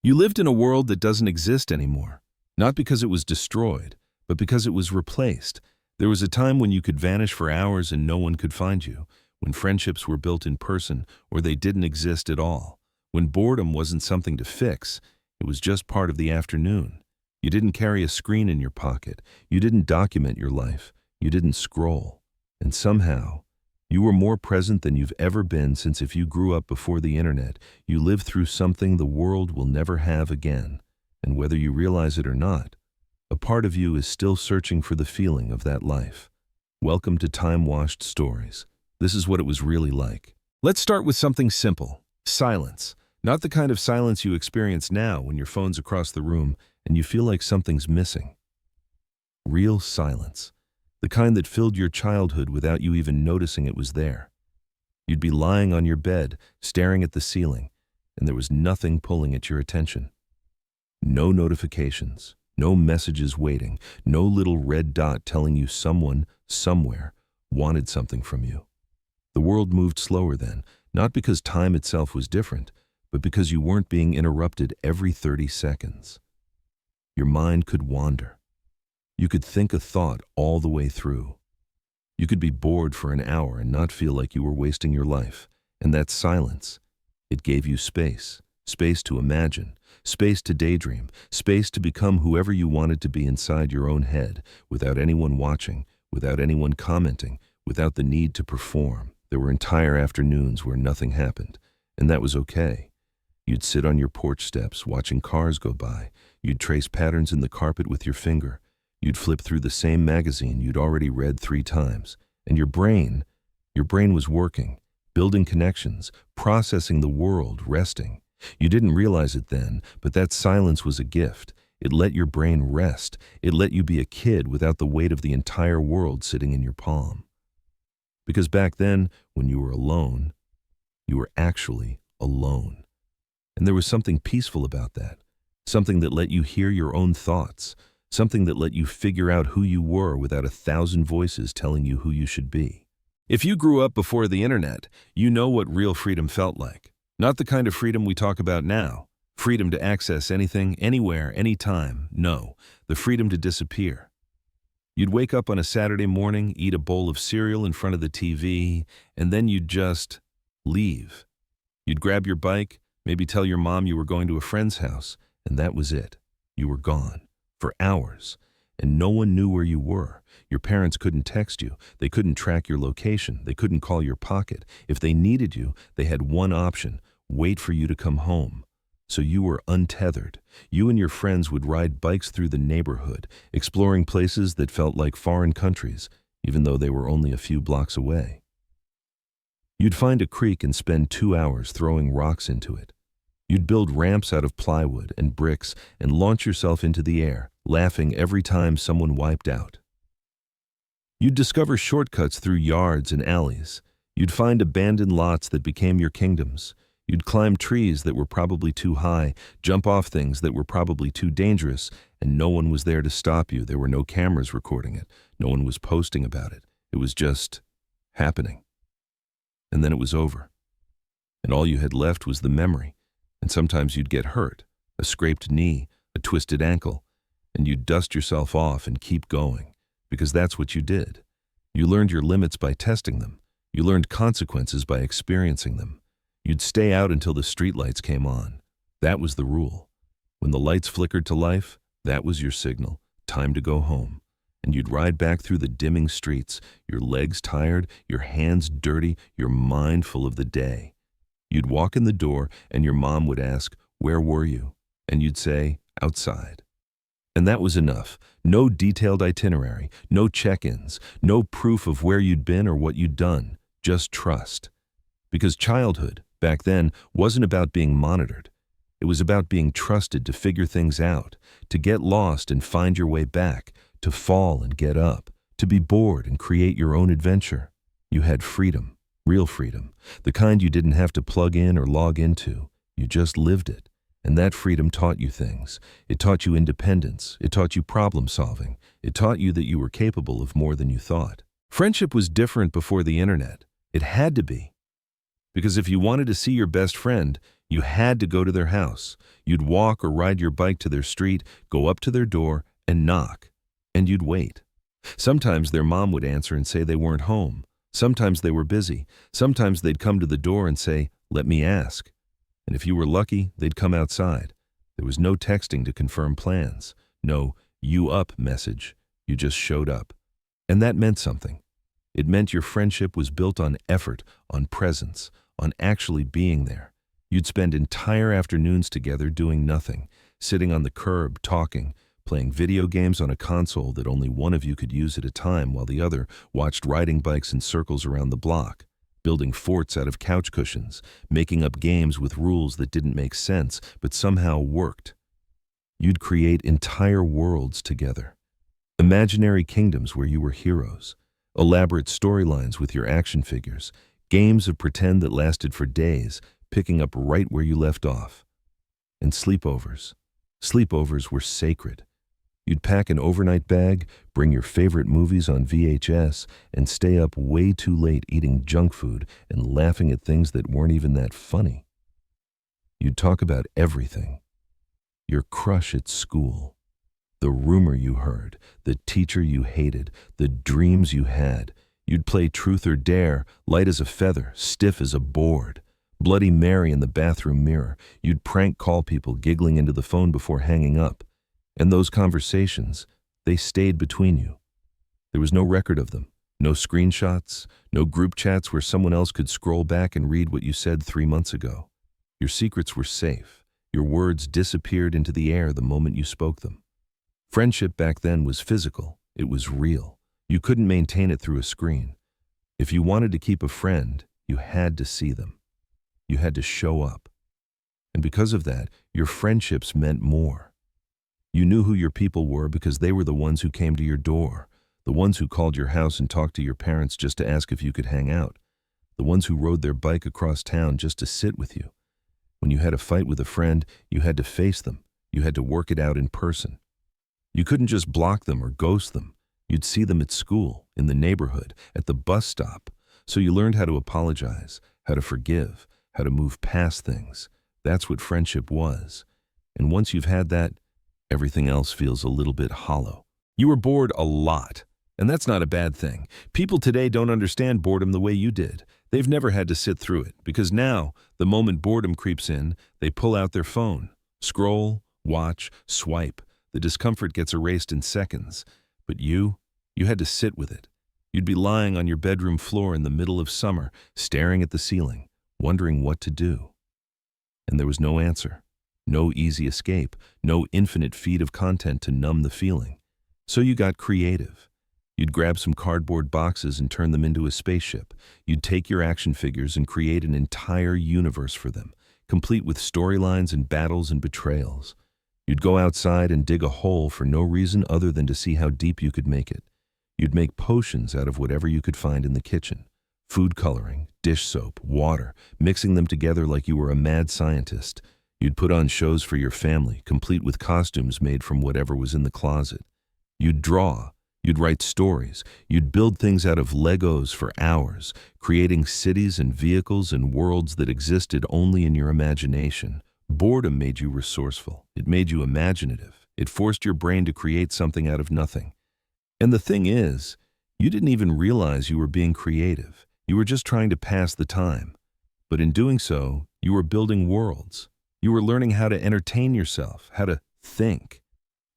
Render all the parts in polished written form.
You lived in a world that doesn't exist anymore, not because it was destroyed, but because it was replaced. There was a time when you could vanish for hours and no one could find you, when friendships were built in person or they didn't exist at all, when boredom wasn't something to fix, it was just part of the afternoon. You didn't carry a screen in your pocket, you didn't document your life, you didn't scroll. And somehow, you were more present than you've ever been since if you grew up before the internet, you lived through something the world will never have again. And whether you realize it or not, a part of you is still searching for the feeling of that life. Welcome to Time-Washed Stories. This is what it was really like. Let's start with something simple. Silence. Not the kind of silence you experience now when your phone's across the room and you feel like something's missing. Real silence. The kind that filled your childhood without you even noticing it was there. You'd be lying on your bed, staring at the ceiling, and there was nothing pulling at your attention. No notifications, no messages waiting, no little red dot telling you someone, somewhere, wanted something from you. The world moved slower then, not because time itself was different, but because you weren't being interrupted every 30 seconds. Your mind could wander. You could think a thought all the way through. You could be bored for an hour and not feel like you were wasting your life. And that silence, it gave you space. Space to imagine, space to daydream, space to become whoever you wanted to be inside your own head, without anyone watching, without anyone commenting, without the need to perform. There were entire afternoons where nothing happened, and that was okay. You'd sit on your porch steps watching cars go by. You'd trace patterns in the carpet with your finger. You'd flip through the same magazine you'd already read 3 times, and your brain was working, building connections, processing the world, resting. You didn't realize it then, but that silence was a gift. It let your brain rest. It let you be a kid without the weight of the entire world sitting in your palm. Because back then, when you were alone, you were actually alone. And there was something peaceful about that, something that let you hear your own thoughts, something that let you figure out who you were without 1,000 voices telling you who you should be. If you grew up before the internet, you know what real freedom felt like. Not the kind of freedom we talk about now. Freedom to access anything, anywhere, anytime. No, the freedom to disappear. You'd wake up on a Saturday morning, eat a bowl of cereal in front of the TV, and then you'd just leave. You'd grab your bike, maybe tell your mom you were going to a friend's house, and that was it. You were gone. For hours, and no one knew where you were. Your parents couldn't text you. They couldn't track your location. They couldn't call your pocket. If they needed you, they had one option: wait for you to come home. So you were untethered. You and your friends would ride bikes through the neighborhood, exploring places that felt like foreign countries, even though they were only a few blocks away. You'd find a creek and spend 2 hours throwing rocks into it. You'd build ramps out of plywood and bricks and launch yourself into the air, laughing every time someone wiped out. You'd discover shortcuts through yards and alleys. You'd find abandoned lots that became your kingdoms. You'd climb trees that were probably too high, jump off things that were probably too dangerous, and no one was there to stop you. There were no cameras recording it. No one was posting about it. It was just happening. And then it was over. And all you had left was the memory. And sometimes you'd get hurt, a scraped knee, a twisted ankle, and you'd dust yourself off and keep going, because that's what you did. You learned your limits by testing them. You learned consequences by experiencing them. You'd stay out until the streetlights came on. That was the rule. When the lights flickered to life, that was your signal, time to go home. And you'd ride back through the dimming streets, your legs tired, your hands dirty, your mind full of the day. You'd walk in the door and your mom would ask, "Where were you?" And you'd say, "Outside." And that was enough. No detailed itinerary, no check-ins, no proof of where you'd been or what you'd done, just trust. Because childhood, back then, wasn't about being monitored. It was about being trusted to figure things out, to get lost and find your way back, to fall and get up, to be bored and create your own adventure. You had freedom. Real freedom, the kind you didn't have to plug in or log into. You just lived it. And that freedom taught you things. It taught you independence. It taught you problem solving. It taught you that you were capable of more than you thought. Friendship was different before the internet. It had to be. Because if you wanted to see your best friend, you had to go to their house. You'd walk or ride your bike to their street, go up to their door, and knock. And you'd wait. Sometimes their mom would answer and say they weren't home. Sometimes they were busy. Sometimes they'd come to the door and say, "Let me ask." And if you were lucky, they'd come outside. There was no texting to confirm plans. No "you up" message. You just showed up. And that meant something. It meant your friendship was built on effort, on presence, on actually being there. You'd spend entire afternoons together doing nothing, sitting on the curb, talking, playing video games on a console that only one of you could use at a time while the other watched riding bikes in circles around the block, building forts out of couch cushions, making up games with rules that didn't make sense but somehow worked. You'd create entire worlds together. Imaginary kingdoms where you were heroes, elaborate storylines with your action figures, games of pretend that lasted for days, picking up right where you left off. And sleepovers. Sleepovers were sacred. You'd pack an overnight bag, bring your favorite movies on VHS, and stay up way too late eating junk food and laughing at things that weren't even that funny. You'd talk about everything. Your crush at school, the rumor you heard, the teacher you hated, the dreams you had. You'd play truth or dare, light as a feather, stiff as a board. Bloody Mary in the bathroom mirror. You'd prank call people, giggling into the phone before hanging up. And those conversations, they stayed between you. There was no record of them, no screenshots, no group chats where someone else could scroll back and read what you said 3 months ago. Your secrets were safe. Your words disappeared into the air the moment you spoke them. Friendship back then was physical. It was real. You couldn't maintain it through a screen. If you wanted to keep a friend, you had to see them. You had to show up. And because of that, your friendships meant more. You knew who your people were because they were the ones who came to your door, the ones who called your house and talked to your parents just to ask if you could hang out, the ones who rode their bike across town just to sit with you. When you had a fight with a friend, you had to face them. You had to work it out in person. You couldn't just block them or ghost them. You'd see them at school, in the neighborhood, at the bus stop. So you learned how to apologize, how to forgive, how to move past things. That's what friendship was. And once you've had that, everything else feels a little bit hollow. You were bored a lot, and that's not a bad thing. People today don't understand boredom the way you did. They've never had to sit through it, because now, the moment boredom creeps in, they pull out their phone. Scroll, watch, swipe. The discomfort gets erased in seconds. But you had to sit with it. You'd be lying on your bedroom floor in the middle of summer, staring at the ceiling, wondering what to do. And there was no answer. No easy escape, no infinite feed of content to numb the feeling. So you got creative. You'd grab some cardboard boxes and turn them into a spaceship. You'd take your action figures and create an entire universe for them, complete with storylines and battles and betrayals. You'd go outside and dig a hole for no reason other than to see how deep you could make it. You'd make potions out of whatever you could find in the kitchen. Food coloring, dish soap, water, mixing them together like you were a mad scientist. You'd put on shows for your family, complete with costumes made from whatever was in the closet. You'd draw. You'd write stories. You'd build things out of Legos for hours, creating cities and vehicles and worlds that existed only in your imagination. Boredom made you resourceful. It made you imaginative. It forced your brain to create something out of nothing. And the thing is, you didn't even realize you were being creative. You were just trying to pass the time. But in doing so, you were building worlds. You were learning how to entertain yourself, how to think,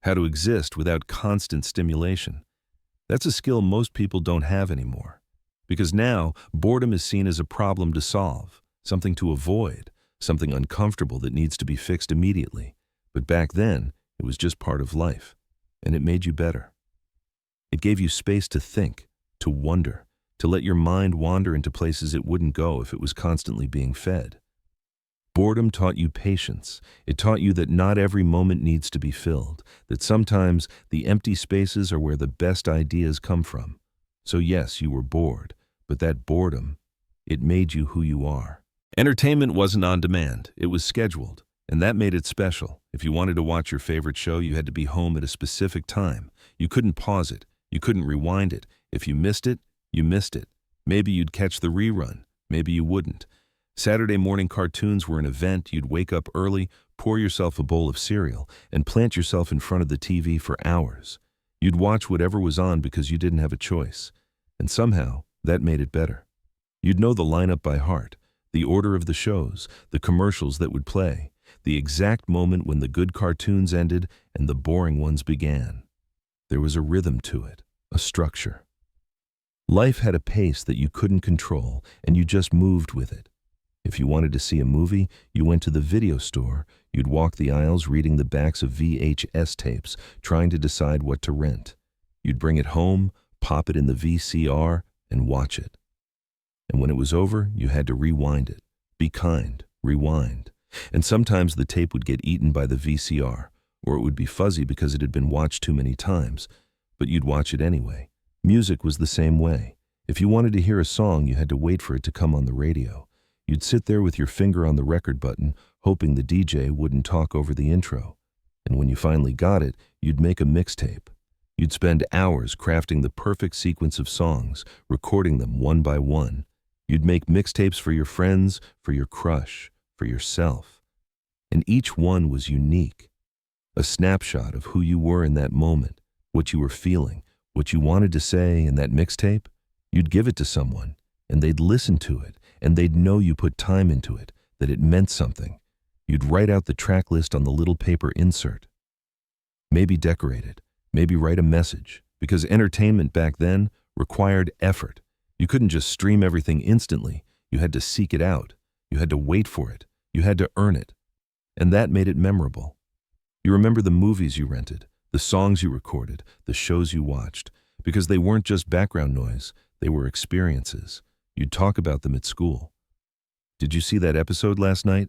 how to exist without constant stimulation. That's a skill most people don't have anymore. Because now, boredom is seen as a problem to solve, something to avoid, something uncomfortable that needs to be fixed immediately. But back then, it was just part of life, and it made you better. It gave you space to think, to wonder, to let your mind wander into places it wouldn't go if it was constantly being fed. Boredom taught you patience. It taught you that not every moment needs to be filled, that sometimes the empty spaces are where the best ideas come from. So yes, you were bored, but that boredom, it made you who you are. Entertainment wasn't on demand, it was scheduled, and that made it special. If you wanted to watch your favorite show, you had to be home at a specific time. You couldn't pause it, you couldn't rewind it. If you missed it, you missed it. Maybe you'd catch the rerun, maybe you wouldn't. Saturday morning cartoons were an event. You'd wake up early, pour yourself a bowl of cereal, and plant yourself in front of the TV for hours. You'd watch whatever was on because you didn't have a choice. And somehow, that made it better. You'd know the lineup by heart, the order of the shows, the commercials that would play, the exact moment when the good cartoons ended and the boring ones began. There was a rhythm to it, a structure. Life had a pace that you couldn't control, and you just moved with it. If you wanted to see a movie, you went to the video store. You'd walk the aisles reading the backs of VHS tapes, trying to decide what to rent. You'd bring it home, pop it in the VCR, and watch it. And when it was over, you had to rewind it. Be kind, rewind. And sometimes the tape would get eaten by the VCR, or it would be fuzzy because it had been watched too many times. But you'd watch it anyway. Music was the same way. If you wanted to hear a song, you had to wait for it to come on the radio. You'd sit there with your finger on the record button, hoping the DJ wouldn't talk over the intro. And when you finally got it, you'd make a mixtape. You'd spend hours crafting the perfect sequence of songs, recording them one by one. You'd make mixtapes for your friends, for your crush, for yourself. And each one was unique. A snapshot of who you were in that moment, what you were feeling, what you wanted to say in that mixtape. You'd give it to someone, and they'd listen to it, and they'd know you put time into it, that it meant something. You'd write out the track list on the little paper insert. Maybe decorate it, maybe write a message, because entertainment back then required effort. You couldn't just stream everything instantly. You had to seek it out. You had to wait for it. You had to earn it. And that made it memorable. You remember the movies you rented, the songs you recorded, the shows you watched, because they weren't just background noise, they were experiences. You'd talk about them at school. Did you see that episode last night?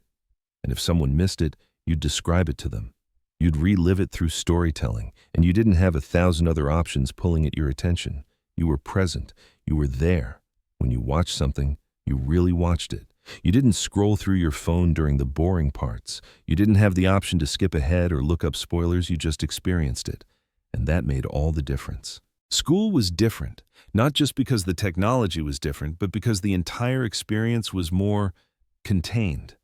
And if someone missed it, you'd describe it to them. You'd relive it through storytelling, and you didn't have 1,000 other options pulling at your attention. You were present. You were there. When you watched something, you really watched it. You didn't scroll through your phone during the boring parts. You didn't have the option to skip ahead or look up spoilers. You just experienced it. And that made all the difference. School was different, not just because the technology was different, but because the entire experience was more contained.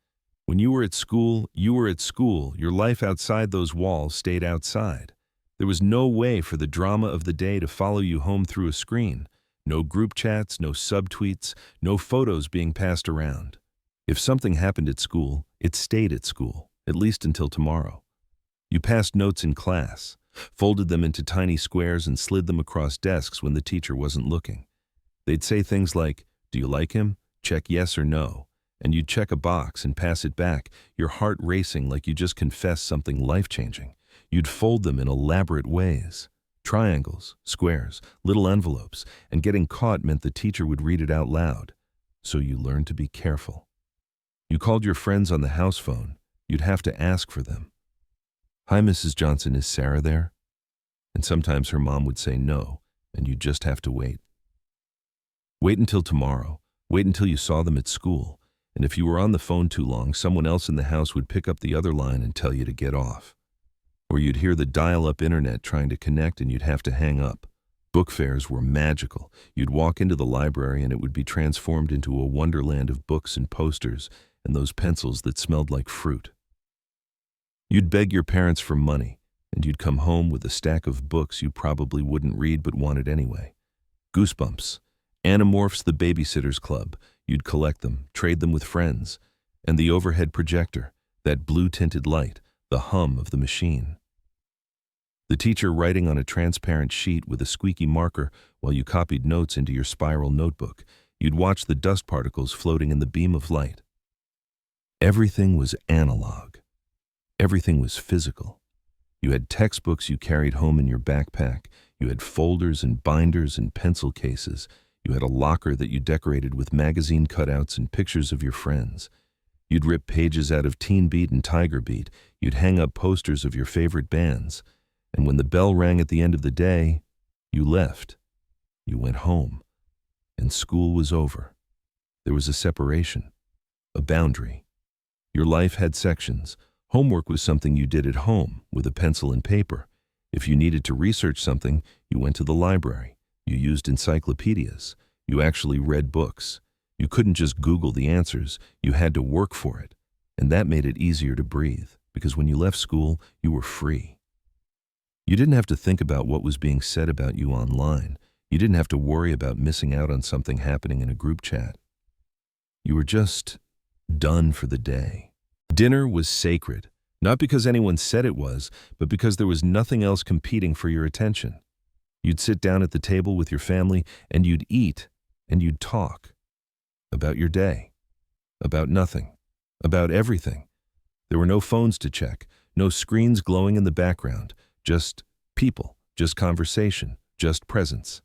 When you were at school, you were at school. Your life outside those walls stayed outside. There was no way for the drama of the day to follow you home through a screen. No group chats, no subtweets, no photos being passed around. If something happened at school, it stayed at school, at least until tomorrow. You passed notes in class, folded them into tiny squares and slid them across desks when the teacher wasn't looking. They'd say things like, "Do you like him? Check yes or no." And you'd check a box and pass it back, your heart racing like you just confessed something life-changing. You'd fold them in elaborate ways. Triangles, squares, little envelopes, and getting caught meant the teacher would read it out loud. So you learned to be careful. You called your friends on the house phone. You'd have to ask for them. "Hi, Mrs. Johnson, is Sarah there?" And sometimes her mom would say no, and you'd just have to wait. Wait until tomorrow. Wait until you saw them at school. And if you were on the phone too long, someone else in the house would pick up the other line and tell you to get off. Or you'd hear the dial-up internet trying to connect and you'd have to hang up. Book fairs were magical. You'd walk into the library and it would be transformed into a wonderland of books and posters and those pencils that smelled like fruit. You'd beg your parents for money, and you'd come home with a stack of books you probably wouldn't read but wanted anyway. Goosebumps, Animorphs, the Babysitter's Club. You'd collect them, trade them with friends. And the overhead projector, that blue-tinted light, the hum of the machine. The teacher writing on a transparent sheet with a squeaky marker while you copied notes into your spiral notebook. You'd watch the dust particles floating in the beam of light. Everything was analog. Everything was physical. You had textbooks you carried home in your backpack. You had folders and binders and pencil cases. You had a locker that you decorated with magazine cutouts and pictures of your friends. You'd rip pages out of Teen Beat and Tiger Beat. You'd hang up posters of your favorite bands. And when the bell rang at the end of the day, you left. You went home. And school was over. There was a separation, a boundary. Your life had sections. Homework was something you did at home with a pencil and paper. If you needed to research something, you went to the library. You used encyclopedias. You actually read books. You couldn't just Google the answers, you had to work for it. And that made it easier to breathe, because when you left school, you were free. You didn't have to think about what was being said about you online. You didn't have to worry about missing out on something happening in a group chat. You were just done for the day. Dinner was sacred, not because anyone said it was, but because there was nothing else competing for your attention. You'd sit down at the table with your family, and you'd eat, and you'd talk. About your day. About nothing. About everything. There were no phones to check, no screens glowing in the background, just people, just conversation, just presence.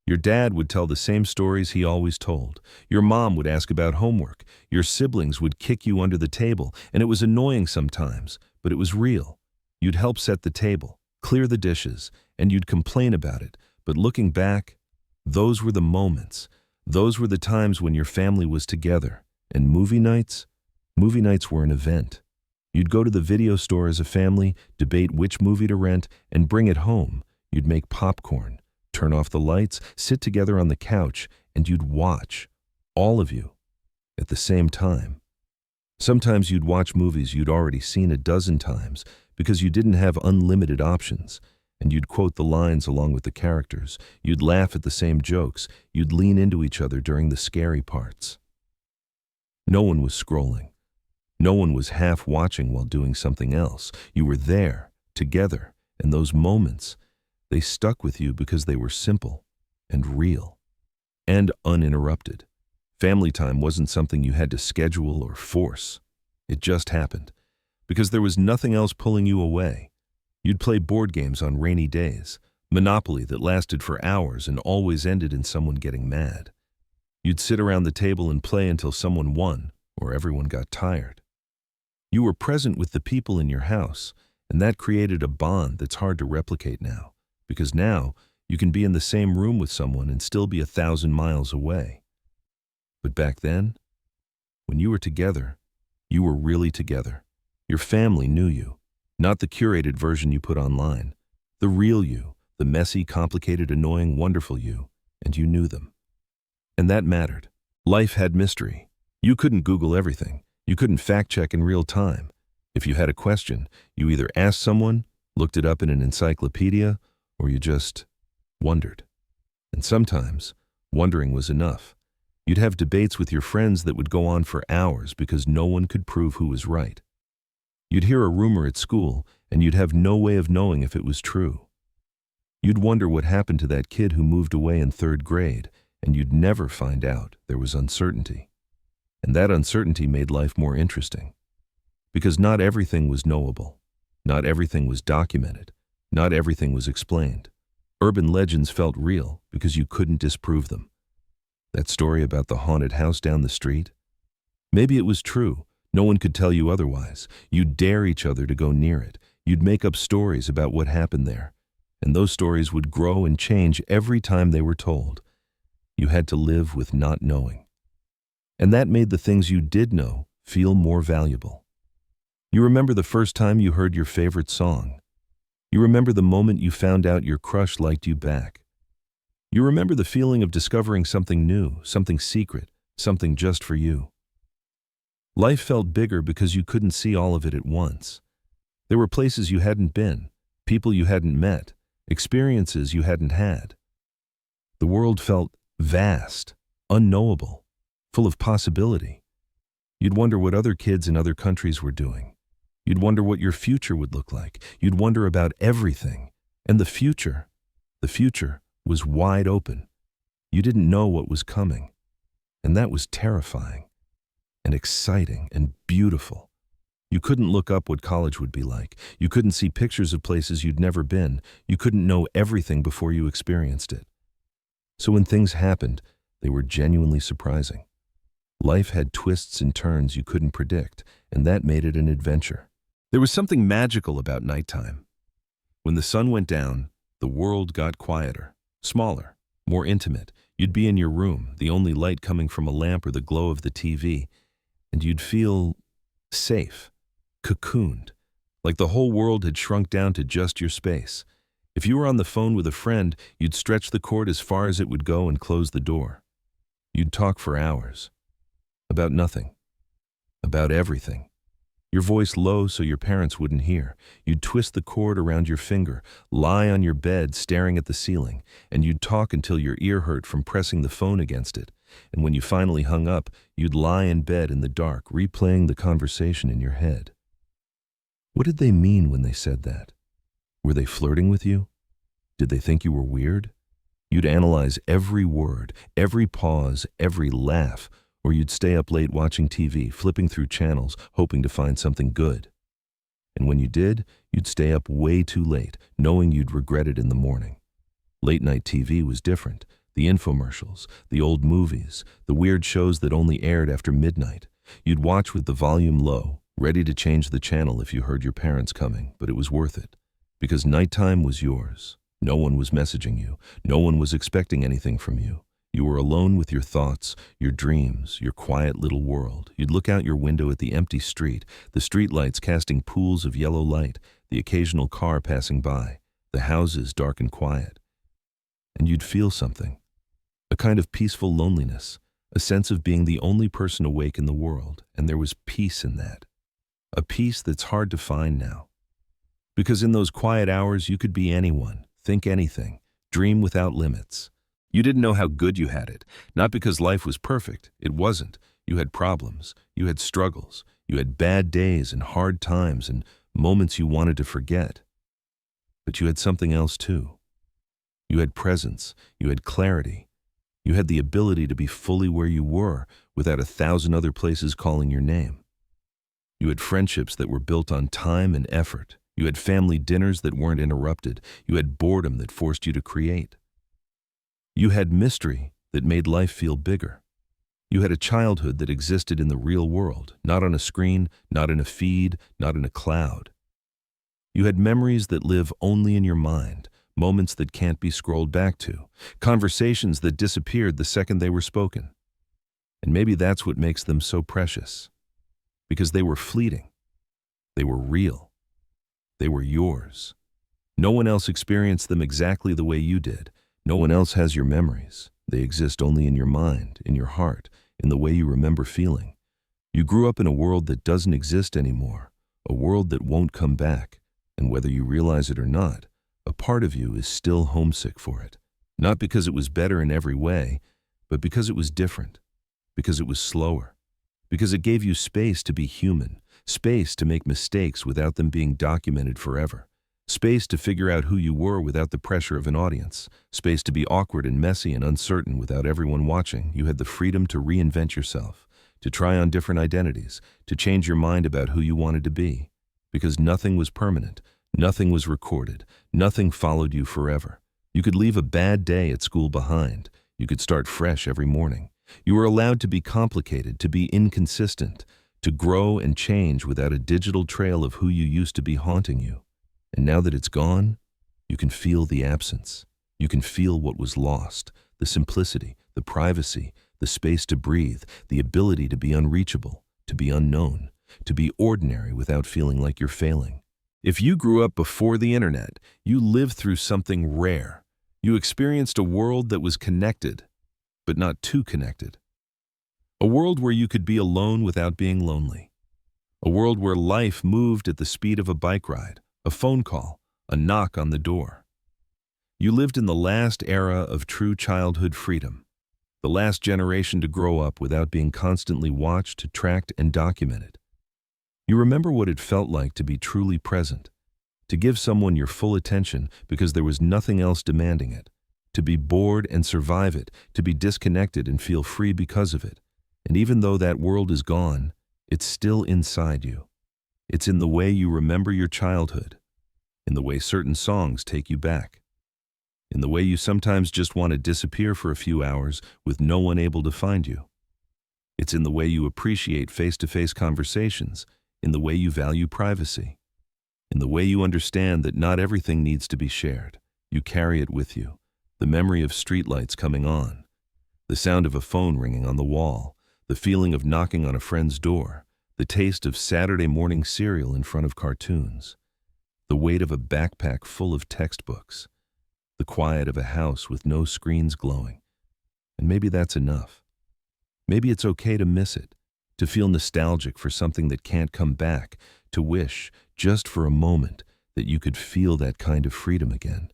Your dad would tell the same stories he always told. Your mom would ask about homework. Your siblings would kick you under the table, and it was annoying sometimes, but it was real. You'd help set the table, clear the dishes, and you'd complain about it. But looking back, those were the moments. Those were the times when your family was together. And movie nights were an event. You'd go to the video store as a family, debate which movie to rent, and bring it home. You'd make popcorn, turn off the lights, sit together on the couch, and you'd watch, all of you, at the same time. Sometimes you'd watch movies you'd already seen a dozen times because you didn't have unlimited options, and you'd quote the lines along with the characters. You'd laugh at the same jokes. You'd lean into each other during the scary parts. No one was scrolling. No one was half watching while doing something else. You were there, together, and those moments, they stuck with you because they were simple and real and uninterrupted. Family time wasn't something you had to schedule or force. It just happened because there was nothing else pulling you away. You'd play board games on rainy days, Monopoly that lasted for hours and always ended in someone getting mad. You'd sit around the table and play until someone won or everyone got tired. You were present with the people in your house, and that created a bond that's hard to replicate now, because now you can be in the same room with someone and still be 1,000 miles away. But back then, when you were together, you were really together. Your family knew you, not the curated version you put online, the real you, the messy, complicated, annoying, wonderful you, and you knew them. And that mattered. Life had mystery. You couldn't Google everything. You couldn't fact-check in real time. If you had a question, you either asked someone, looked it up in an encyclopedia, or you just wondered. And sometimes, wondering was enough. You'd have debates with your friends that would go on for hours because no one could prove who was right. You'd hear a rumor at school, and you'd have no way of knowing if it was true. You'd wonder what happened to that kid who moved away in 3rd grade, and you'd never find out. There was uncertainty. And that uncertainty made life more interesting. Because not everything was knowable. Not everything was documented. Not everything was explained. Urban legends felt real because you couldn't disprove them. That story about the haunted house down the street? Maybe it was true. No one could tell you otherwise. You'd dare each other to go near it. You'd make up stories about what happened there. And those stories would grow and change every time they were told. You had to live with not knowing. And that made the things you did know feel more valuable. You remember the first time you heard your favorite song. You remember the moment you found out your crush liked you back. You remember the feeling of discovering something new, something secret, something just for you. Life felt bigger because you couldn't see all of it at once. There were places you hadn't been, people you hadn't met, experiences you hadn't had. The world felt vast, unknowable, full of possibility. You'd wonder what other kids in other countries were doing. You'd wonder what your future would look like. You'd wonder about everything. And the future was wide open. You didn't know what was coming. And that was terrifying and exciting and beautiful. You couldn't look up what college would be like. You couldn't see pictures of places you'd never been. You couldn't know everything before you experienced it. So when things happened, they were genuinely surprising. Life had twists and turns you couldn't predict, and that made it an adventure. There was something magical about nighttime. When the sun went down, the world got quieter, smaller, more intimate. You'd be in your room, the only light coming from a lamp or the glow of the TV, and you'd feel safe, cocooned, like the whole world had shrunk down to just your space. If you were on the phone with a friend, you'd stretch the cord as far as it would go and close the door. You'd talk for hours. About nothing. About everything. Your voice low so your parents wouldn't hear. You'd twist the cord around your finger, lie on your bed staring at the ceiling, and you'd talk until your ear hurt from pressing the phone against it. And when you finally hung up, you'd lie in bed in the dark, replaying the conversation in your head. What did they mean when they said that? Were they flirting with you? Did they think you were weird? You'd analyze every word, every pause, every laugh, or you'd stay up late watching TV, flipping through channels, hoping to find something good. And when you did, you'd stay up way too late, knowing you'd regret it in the morning. Late-night TV was different. The infomercials, the old movies, the weird shows that only aired after midnight. You'd watch with the volume low, ready to change the channel if you heard your parents coming, but it was worth it. Because nighttime was yours. No one was messaging you. No one was expecting anything from you. You were alone with your thoughts, your dreams, your quiet little world. You'd look out your window at the empty street, the streetlights casting pools of yellow light, the occasional car passing by, the houses dark and quiet. And you'd feel something. A kind of peaceful loneliness, a sense of being the only person awake in the world, and there was peace in that. A peace that's hard to find now. Because in those quiet hours you could be anyone, think anything, dream without limits. You didn't know how good you had it, not because life was perfect. It wasn't. You had problems, you had struggles, you had bad days and hard times and moments you wanted to forget. But you had something else too. You had presence, you had clarity. You had the ability to be fully where you were without 1,000 other places calling your name. You had friendships that were built on time and effort. You had family dinners that weren't interrupted. You had boredom that forced you to create. You had mystery that made life feel bigger. You had a childhood that existed in the real world, not on a screen, not in a feed, not in a cloud. You had memories that live only in your mind, moments that can't be scrolled back to, conversations that disappeared the second they were spoken. And maybe that's what makes them so precious. Because they were fleeting. They were real. They were yours. No one else experienced them exactly the way you did. No one else has your memories. They exist only in your mind, in your heart, in the way you remember feeling. You grew up in a world that doesn't exist anymore, a world that won't come back, and whether you realize it or not, a part of you is still homesick for it. Not because it was better in every way, but because it was different, because it was slower, because it gave you space to be human, space to make mistakes without them being documented forever. Space to figure out who you were without the pressure of an audience. Space to be awkward and messy and uncertain without everyone watching. You had the freedom to reinvent yourself, to try on different identities, to change your mind about who you wanted to be. Because nothing was permanent, nothing was recorded, nothing followed you forever. You could leave a bad day at school behind. You could start fresh every morning. You were allowed to be complicated, to be inconsistent, to grow and change without a digital trail of who you used to be haunting you. And now that it's gone, you can feel the absence. You can feel what was lost, the simplicity, the privacy, the space to breathe, the ability to be unreachable, to be unknown, to be ordinary without feeling like you're failing. If you grew up before the internet, you lived through something rare. You experienced a world that was connected, but not too connected. A world where you could be alone without being lonely. A world where life moved at the speed of a bike ride, a phone call, a knock on the door. You lived in the last era of true childhood freedom, the last generation to grow up without being constantly watched, tracked, and documented. You remember what it felt like to be truly present, to give someone your full attention because there was nothing else demanding it, to be bored and survive it, to be disconnected and feel free because of it. And even though that world is gone, it's still inside you. It's in the way you remember your childhood, in the way certain songs take you back, in the way you sometimes just want to disappear for a few hours with no one able to find you. It's in the way you appreciate face-to-face conversations, in the way you value privacy, in the way you understand that not everything needs to be shared. You carry it with you, the memory of streetlights coming on, the sound of a phone ringing on the wall, the feeling of knocking on a friend's door, the taste of Saturday morning cereal in front of cartoons, the weight of a backpack full of textbooks, the quiet of a house with no screens glowing. And maybe that's enough. Maybe it's okay to miss it, to feel nostalgic for something that can't come back, to wish, just for a moment, that you could feel that kind of freedom again.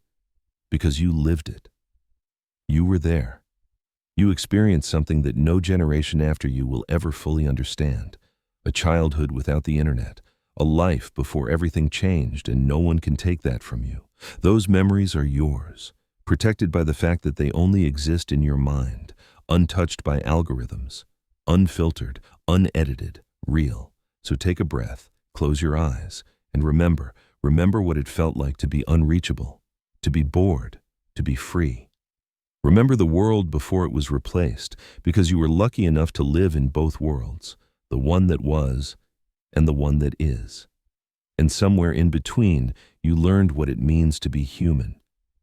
Because you lived it. You were there. You experienced something that no generation after you will ever fully understand. A childhood without the internet. A life before everything changed, and no one can take that from you. Those memories are yours, protected by the fact that they only exist in your mind, untouched by algorithms, unfiltered, unedited, real. So take a breath, close your eyes, and remember what it felt like to be unreachable, to be bored, to be free. Remember the world before it was replaced, because you were lucky enough to live in both worlds, the one that was and the one that is. And somewhere in between, you learned what it means to be human.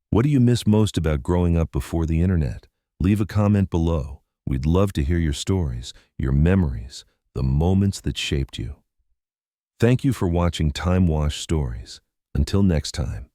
What do you miss most about growing up before the internet? Leave a comment below. We'd love to hear your stories, your memories, the moments that shaped you. Thank you for watching Time Wash Stories. Until next time.